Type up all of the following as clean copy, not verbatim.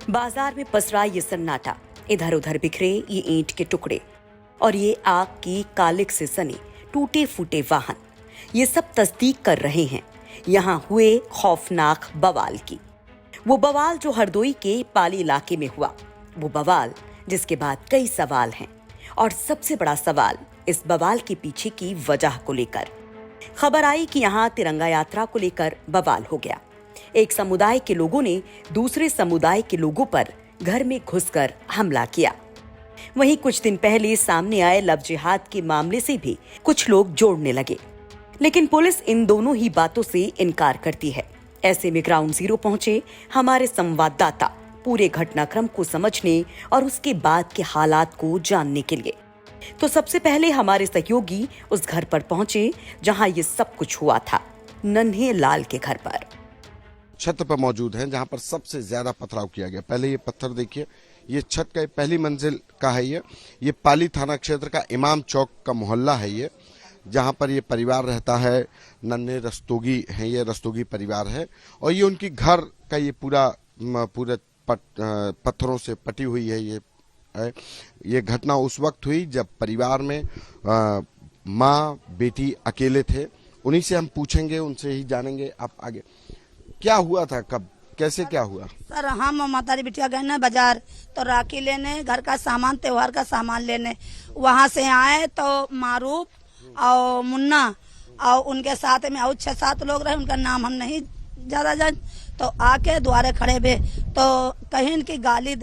बाजार में पसरा ये सन्नाटा, इधर उधर बिखरे ये ईंट के टुकड़े और ये आग की कालिक से सने टूटे फूटे वाहन, ये सब तस्दीक कर रहे हैं यहाँ हुए खौफनाक बवाल की। वो बवाल जो हरदोई के पाली इलाके में हुआ, वो बवाल जिसके बाद कई सवाल हैं और सबसे बड़ा सवाल इस बवाल के पीछे की वजह को लेकर। खबर आई कि यहाँ तिरंगा यात्रा को लेकर बवाल हो गया। एक समुदाय के लोगों ने दूसरे समुदाय के लोगों पर घर में घुसकर हमला किया। वहीं कुछ दिन पहले सामने आए लव जिहाद के मामले से भी कुछ लोग जोड़ने लगे, लेकिन पुलिस इन दोनों ही बातों से इनकार करती है। ऐसे में ग्राउंड जीरो पहुंचे हमारे संवाददाता पूरे घटनाक्रम को समझने और उसके बाद के हालात को जानने के लिए। तो सबसे पहले हमारे सहयोगी उस घर पर पहुंचे जहां ये सब कुछ हुआ था, नन्हे लाल के घर पर। छत पर मौजूद हैं जहां पर सबसे ज्यादा पथराव किया गया। पहले ये पत्थर देखिए, ये छत का पहली मंजिल का है। ये पाली थाना क्षेत्र का इमाम चौक का मोहल्ला है ये, जहां पर ये परिवार रहता है। नन्हे रस्तोगी हैं, ये रस्तोगी परिवार है और ये उनकी घर का ये पूरे पत्थरों से पटी हुई है। ये घटना उस वक्त हुई जब परिवार में माँ बेटी अकेले थे। उन्हीं से हम पूछेंगे, उनसे ही जानेंगे। आप आगे क्या हुआ था, कब कैसे क्या हुआ? सर हम हमारी बिटिया गए ना बाजार, तो राखी लेने, घर का सामान, त्योहार का सामान लेने। वहाँ से आए तो मारूफ और मुन्ना और उनके साथ में और 6-7 लोग रहे, उनका नाम हम नहीं ज्यादा जान। तो आके द्वारे खड़े भे तो कहीं इनकी गाली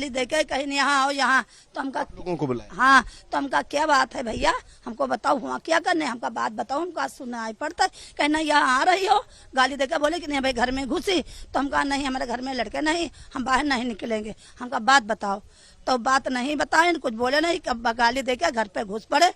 देके कहीं यहाँ आओ यहाँ। तो हमका लोगों को बुलाया। हाँ, तो हमका क्या बात है भैया, हमको बताओ हुआ क्या करने, हमका बात बताओ, हमको सुनाई पड़ता है। कहना यहाँ आ रही हो, गाली देकर बोले कि नहीं भाई घर में घुसी। तो हम कहा नहीं, हमारे घर में लड़के नहीं, हम बाहर नहीं निकलेंगे, हमका बात बताओ। तो बात नहीं बताए, कुछ बोले नहीं, कब गाली देकर घर पे घुस पड़े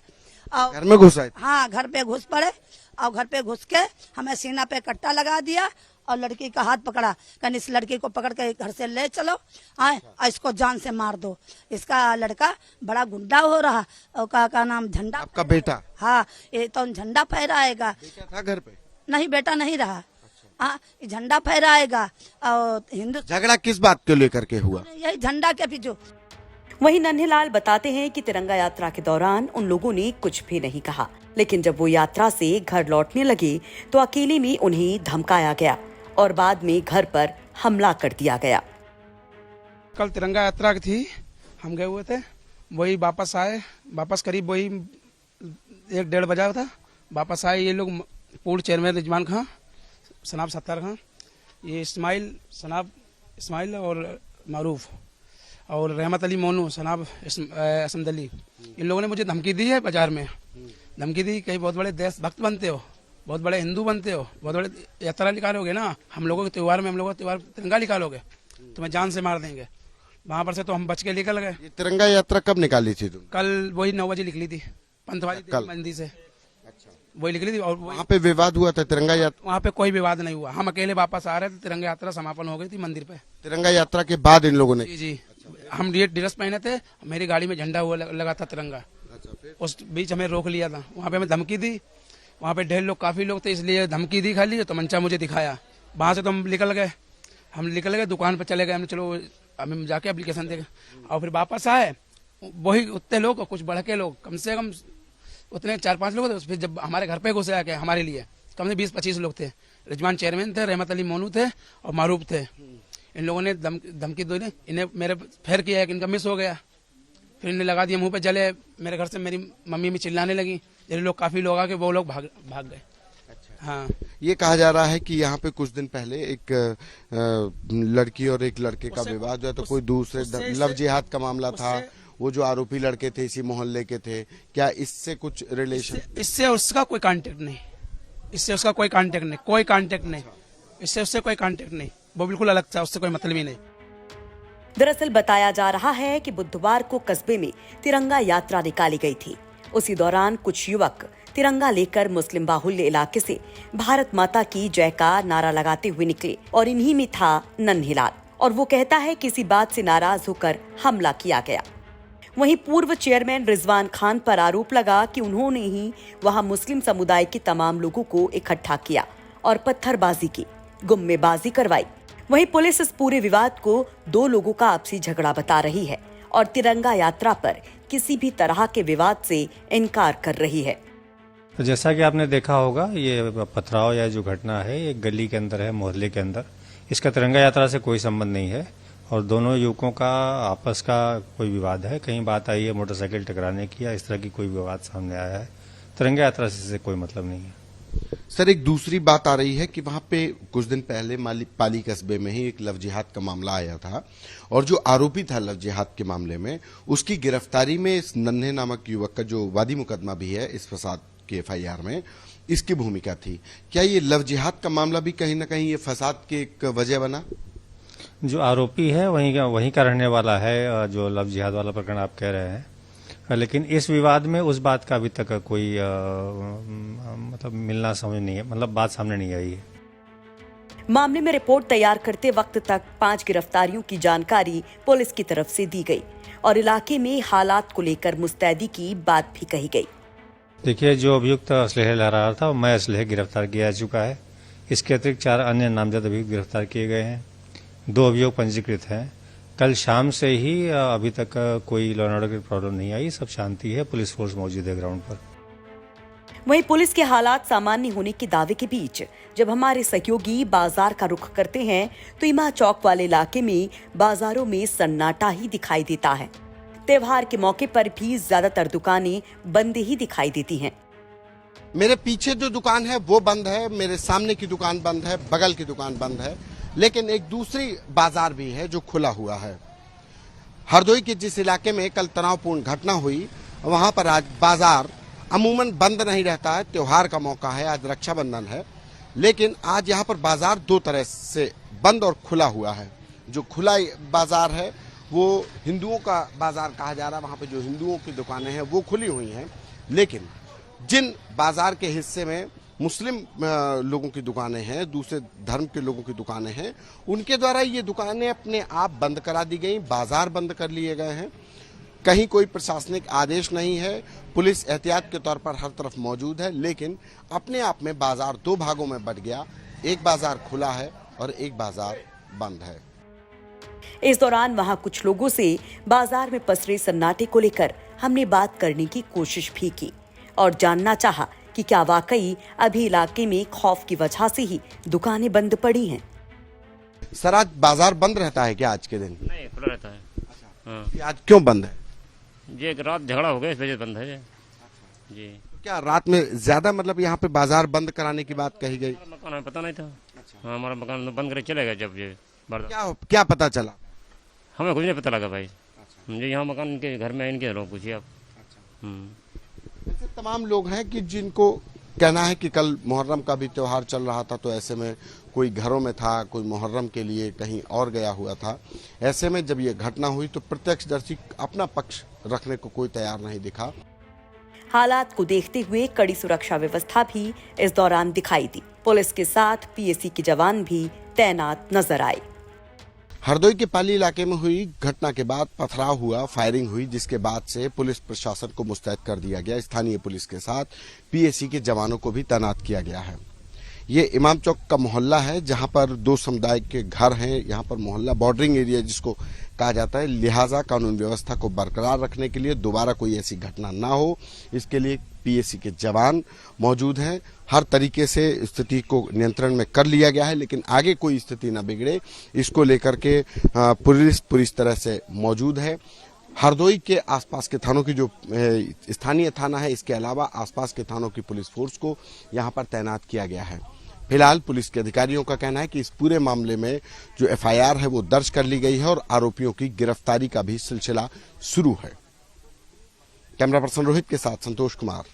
और घर में घुस आए। हाँ, घर पे घुस पड़े और घर पे घुस के हमें सीना पे कट्टा लगा दिया और लड़की का हाथ पकड़ा। कहने इस लड़की को पकड़ के घर से ले चलो आए और इसको जान से मार दो। इसका लड़का बड़ा गुंडा हो रहा और का नाम झंडा। आपका बेटा? हाँ, ये तो झंडा फहराएगा। बेटा था घर पे? नहीं, बेटा नहीं रहा। हाँ, झंडा फहराएगा। और हिंदू झगड़ा किस बात को लेकर के हुआ? यही झंडा के पीछे। वहीं नन्हेलाल बताते हैं कि तिरंगा यात्रा के दौरान उन लोगों ने कुछ भी नहीं कहा, लेकिन जब वो यात्रा से घर लौटने लगे तो अकेले में उन्हें धमकाया गया और बाद में घर पर हमला कर दिया गया। कल तिरंगा यात्रा की थी, हम गए हुए थे, वही वापस आए, वापस करीब वही 1-1:30 बजा था। वापस आए ये लोग, पूर्व चेयरमैन रिजवान खां, सनाब सत्तार खां, ये इस्माइल और मारूफ और रहमत अली मोनू, सनाब असमद अली, इन लोगों ने मुझे धमकी दी है बाजार में। धमकी दी कहीं बहुत बड़े देशभक्त बनते हो, बहुत बड़े हिंदू बनते हो, बहुत बड़े यात्रा निकालोगे ना हम लोगों के त्योहार में, हम लोगों का त्योहार तिरंगा निकालोगे, तुम्हें जान से मार देंगे। वहां पर से तो हम बच के निकल गए। ये तिरंगा यात्रा कब निकाली थी तुम? कल वही 9 बजे निकली थी, पंथवाली मंदिर से। अच्छा, वही निकली थी। और वहाँ पे विवाद हुआ था तिरंगा यात्रा? वहाँ पे कोई विवाद नहीं हुआ, हम अकेले वापस आ रहे थे, तिरंगा यात्रा समापन हो गई थी मंदिर पे। तिरंगा यात्रा के बाद इन लोगों ने? जी, हम ये ड्रेस पहने थे, मेरी गाड़ी में झंडा हुआ लगा था तिरंगा। उस बीच हमें रोक लिया था, वहाँ पे हमें धमकी दी। वहाँ पे ढेर लोग, काफी लोग थे, इसलिए धमकी दी खाली, तो मंचा मुझे दिखाया। वहाँ से तो हम निकल गए, दुकान पर चले गए। हमने चलो हम जाके एप्लीकेशन दे, और फिर वापस आए। वही उतने लोग, कुछ बढ़ के लोग, कम से कम उतने 4-5 लोग थे। फिर जब हमारे घर पे घुसे आके, हमारे लिए कम से 20-25 लोग थे। रिजवान चेयरमैन थे, रहमत अली मोनू थे और मारूफ थे। इन लोगों ने धमकी दी, इन्हें मेरे फेर किया कि इनका मिस हो गया। फिर इन्हें लगा दिया मुंह पे जले। मेरे घर से मेरी मम्मी भी चिल्लाने लगी। ये लोग, काफी लोग आके वो लोग भाग गए। अच्छा। हाँ, ये कहा जा रहा है कि यहाँ पे कुछ दिन पहले एक लड़की और एक लड़के का विवाद हुआ, तो कोई दूसरे लव जिहाद का मामला था। वो जो आरोपी लड़के थे इसी मोहल्ले के थे, क्या इससे कुछ रिलेशन? इससे उसका कोई कांटेक्ट नहीं, इससे उसका कोई कांटेक्ट नहीं, इससे उससे कोई कांटेक्ट नहीं। वो बिल्कुल अलग था, उससे कोई मतलब ही नहीं। दरअसल बताया जा रहा है कि बुधवार को कस्बे में तिरंगा यात्रा निकाली गई थी। उसी दौरान कुछ युवक तिरंगा लेकर मुस्लिम बाहुल्य इलाके से भारत माता की जय का नारा लगाते हुए निकले और इन्हीं में था नन्हेलाल। और वो कहता है किसी बात से नाराज होकर हमला किया गया। वहीं पूर्व चेयरमैन रिजवान खान पर आरोप लगा कि उन्होंने ही वहां मुस्लिम समुदाय के तमाम लोगों को इकट्ठा किया और पत्थरबाजी की, गुम्मेबाजी करवाई। वहीं पुलिस इस पूरे विवाद को 2 लोगों का आपसी झगड़ा बता रही है और तिरंगा यात्रा पर किसी भी तरह के विवाद से इनकार कर रही है। तो जैसा कि आपने देखा होगा, ये पथराव या जो घटना है ये गली के अंदर है, मोहल्ले के अंदर। इसका तिरंगा यात्रा से कोई संबंध नहीं है और दोनों युवकों का आपस का कोई विवाद है। कहीं बात आई है मोटरसाइकिल टकराने की या इस तरह की कोई विवाद सामने आया है। तिरंगा यात्रा से कोई मतलब नहीं है। सर, एक दूसरी बात आ रही है कि वहां पे कुछ दिन पहले पाली कस्बे में ही एक लव जिहाद का मामला आया था और जो आरोपी था लव जिहाद के मामले में, उसकी गिरफ्तारी में इस नन्हे नामक युवक का जो वादी मुकदमा भी है इस फसाद के FIR में, इसकी भूमिका थी। क्या ये लव जिहाद का मामला भी कहीं ना कहीं ये फसाद की एक वजह बना? जो आरोपी है वहीं का रहने वाला है, जो लव जिहाद वाला प्रकरण आप कह रहे हैं। लेकिन इस विवाद में उस बात का अभी तक कोई मतलब मिलना समझ नहीं है, मतलब बात सामने नहीं आई है। मामले में रिपोर्ट तैयार करते वक्त तक 5 गिरफ्तारियों की जानकारी पुलिस की तरफ से दी गई और इलाके में हालात को लेकर मुस्तैदी की बात भी कही गई। देखिए, जो अभियुक्त असलहे लहरा रहा था मैं असलहे गिरफ्तार किया जा चुका है। इसके अतिरिक्त 4 अन्य नामजद अभियुक्त गिरफ्तार किए गए हैं। 2 अभियोग पंजीकृत हैं। कल शाम से ही अभी तक कोई लॉ एंड ऑर्डर की प्रॉब्लम नहीं आई, सब शांति है। पुलिस फोर्स मौजूद है ग्राउंड पर। वहीं पुलिस के हालात सामान्य होने के दावे के बीच जब हमारे सहयोगी बाजार का रुख करते हैं तो इमा चौक वाले इलाके में बाजारों में सन्नाटा ही दिखाई देता है। त्योहार के मौके पर भी ज्यादातर दुकानें बंद ही दिखाई देती हैं। मेरे पीछे जो दुकान है वो बंद है, मेरे सामने की दुकान बंद है, बगल की दुकान बंद है, लेकिन एक दूसरी बाजार भी है जो खुला हुआ है। हरदोई के जिस इलाके में कल तनावपूर्ण घटना हुई वहां पर आज बाजार अमूमन बंद नहीं रहता है। त्योहार का मौका है, आज रक्षाबंधन है, लेकिन आज यहाँ पर बाजार 2 तरह से बंद और खुला हुआ है। जो खुला बाजार है वो हिंदुओं का बाजार कहा जा रहा है, वहां पे जो हिंदुओं की दुकानें हैं वो खुली हुई हैं, लेकिन जिन बाजार के हिस्से में मुस्लिम लोगों की दुकानें हैं, दूसरे धर्म के लोगों की दुकानें हैं, उनके द्वारा ये दुकानें अपने आप बंद करा दी गई, बाजार बंद कर लिए गए हैं। कहीं कोई प्रशासनिक आदेश नहीं है, पुलिस एहतियात के तौर पर हर तरफ मौजूद है, लेकिन अपने आप में बाजार 2 भागों में बंट गया। एक बाजार खुला है और एक बाजार बंद है। इस दौरान वहां कुछ लोगों से बाजार में पसरे सन्नाटे को लेकर हमने बात करने की कोशिश भी की और जानना चाहा कि क्या वाकई अभी इलाके में खौफ की वजह से ही दुकानें बंद पड़ी हैं। सर, आज बाजार बंद रहता है क्या आज के दिन? नहीं, खुला रहता है। हाँ। आज क्यों बंद है? ये एक रात झगड़ा हो गया, इस वजह से बंद है जी। क्या रात में ज्यादा मतलब यहाँ पे बाजार बंद कराने की बात कही गई? मकान हमें पता नहीं था। हाँ, हमारा मकान बंद करके चले गए जब ये क्या पता चला? हमें कुछ नहीं पता लगा भाई। मुझे यहाँ मकान इनके घर में इनके लोग पूछिए आप। ऐसे तमाम लोग हैं कि जिनको कहना है कि कल मुहर्रम का भी त्योहार चल रहा था, तो ऐसे में कोई घरों में था, कोई मुहर्रम के लिए कहीं और गया हुआ था। ऐसे में जब ये घटना हुई तो प्रत्यक्षदर्शी अपना पक्ष रखने को कोई तैयार नहीं दिखा। हालात को देखते हुए कड़ी सुरक्षा व्यवस्था भी इस दौरान दिखाई दी। पुलिस के साथ PSC के जवान भी तैनात नजर आए। हरदोई के पाली इलाके में हुई घटना के बाद पथराव हुआ, फायरिंग हुई, जिसके बाद से पुलिस प्रशासन को मुस्तैद कर दिया गया। स्थानीय पुलिस के साथ PSC के जवानों को भी तैनात किया गया है। ये इमाम चौक का मोहल्ला है जहां पर 2 समुदाय के घर हैं। यहाँ पर मोहल्ला बॉर्डरिंग एरिया जिसको कहा जाता है, लिहाजा कानून व्यवस्था को बरकरार रखने के लिए दोबारा कोई ऐसी घटना ना हो, इसके लिए PSC के जवान मौजूद हैं। हर तरीके से स्थिति को नियंत्रण में कर लिया गया है, लेकिन आगे कोई स्थिति न बिगड़े इसको लेकर के पुलिस पूरी तरह से मौजूद है। हरदोई के आसपास के थानों की जो स्थानीय थाना है, इसके अलावा आसपास के थानों की पुलिस फोर्स को यहाँ पर तैनात किया गया है। फिलहाल पुलिस के अधिकारियों का कहना है कि इस पूरे मामले में जो FIR है वो दर्ज कर ली गई है और आरोपियों की गिरफ्तारी का भी सिलसिला शुरू है। कैमरा पर्सन रोहित के साथ संतोष कुमार।